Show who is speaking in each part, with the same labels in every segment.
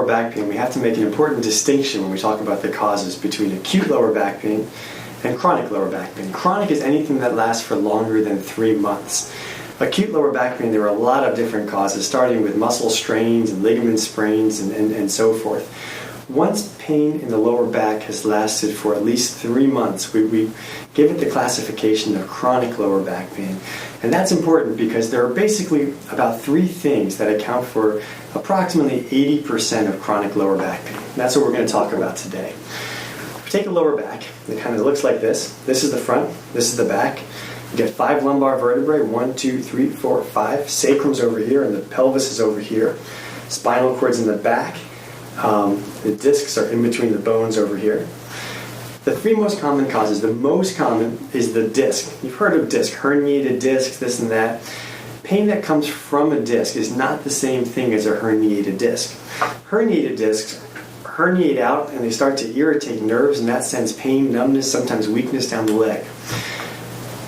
Speaker 1: back pain, we have to make an important distinction when we talk about the causes between acute lower back pain and chronic lower back pain. Chronic is anything that lasts for longer than 3 months. Acute lower back pain, there are a lot of different causes, starting with muscle strains and ligament sprains and so forth. Once pain in the lower back has lasted for at least 3 months, we give it the classification of chronic lower back pain. And that's important because there are basically about 3 things that account for approximately 80% of chronic lower back pain. And that's what we're going to talk about today. If we take a lower back, it kind of looks like this. This is the front, this is the back. You get 5 lumbar vertebrae, 1, 2, 3, 4, 5. Sacrum's over here and the pelvis is over here. Spinal cord's in the back. The discs are in between the bones over here. The 3 most common causes, the most common is the disc. You've heard of disc, herniated discs, this and that. Pain that comes from a disc is not the same thing as a herniated disc. Herniated discs herniate out and they start to irritate nerves, and that sends pain, numbness, sometimes weakness down the leg.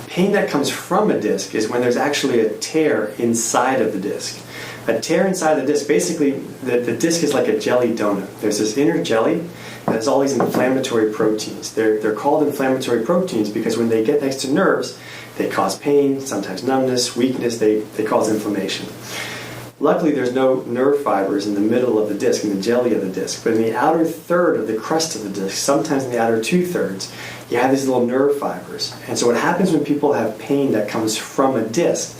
Speaker 1: Pain that comes from a disc is when there's actually a tear inside of the disc. A tear inside the disc, basically the disc is like a jelly donut. There's this inner jelly that has all these inflammatory proteins. They're called inflammatory proteins because when they get next to nerves, they cause pain, sometimes numbness, weakness, they cause inflammation. Luckily, there's no nerve fibers in the middle of the disc, in the jelly of the disc, but in the outer third of the crust of the disc, sometimes in the outer 2/3, you have these little nerve fibers. And so what happens when people have pain that comes from a disc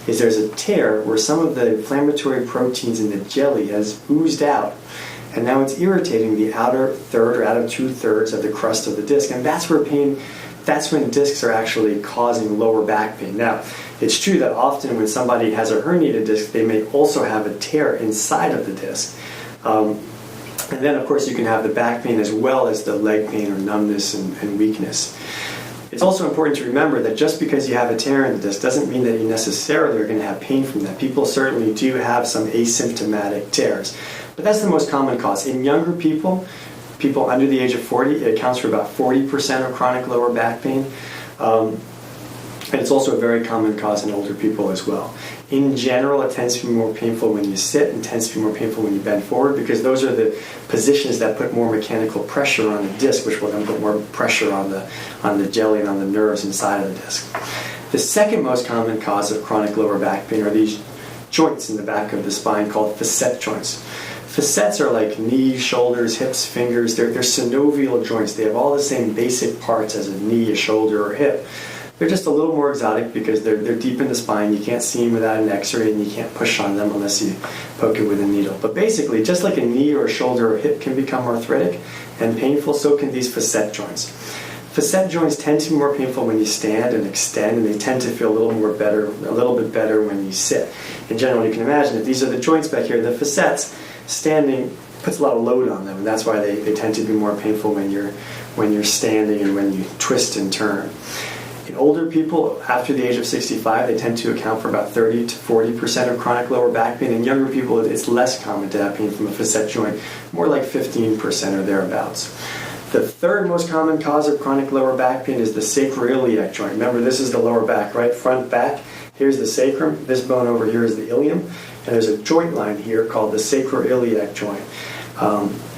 Speaker 1: is there's a tear where some of the inflammatory proteins in the jelly has oozed out, and now it's irritating the outer third or outer 2/3 of the crust of the disc, and that's when discs are actually causing lower back pain. Now, it's true that often when somebody has a herniated disc, they may also have a tear inside of the disc. And then, of course, you can have the back pain as well as the leg pain or numbness and weakness. It's also important to remember that just because you have a tear in the disc doesn't mean that you necessarily are going to have pain from that. People certainly do have some asymptomatic tears. But that's the most common cause. In younger people under the age of 40, it accounts for about 40% of chronic lower back pain. And it's also a very common cause in older people as well. In general, it tends to be more painful when you sit and tends to be more painful when you bend forward because those are the positions that put more mechanical pressure on the disc, which will then put more pressure on the jelly and on the nerves inside of the disc. The second most common cause of chronic lower back pain are these joints in the back of the spine called facet joints. Facets are like knees, shoulders, hips, fingers. They're synovial joints. They have all the same basic parts as a knee, a shoulder, or a hip. They're just a little more exotic because they're deep in the spine. You can't see them without an x-ray, and you can't push on them unless you poke it with a needle. But basically, just like a knee or a shoulder or hip can become arthritic and painful, so can these facet joints. Facet joints tend to be more painful when you stand and extend, and they tend to feel a little bit better when you sit. In general, you can imagine if these are the joints back here, the facets, standing puts a lot of load on them, and that's why they tend to be more painful when you're standing and when you twist and turn. In older people, after the age of 65, they tend to account for about 30 to 40% of chronic lower back pain. In younger people, it's less common to have pain from a facet joint, more like 15% or thereabouts. The third most common cause of chronic lower back pain is the sacroiliac joint. Remember, this is the lower back, right? Front, back. Here's the sacrum. This bone over here is the ilium. And there's a joint line here called the sacroiliac joint.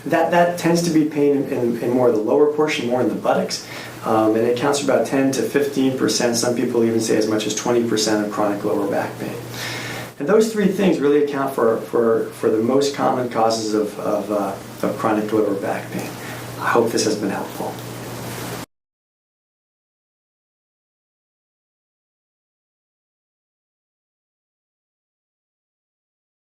Speaker 1: That tends to be pain in more of the lower portion, more in the buttocks. And it accounts for about 10 to 15%. Some people even say as much as 20% of chronic lower back pain. And those 3 things really account for the most common causes of chronic lower back pain. I hope this has been helpful.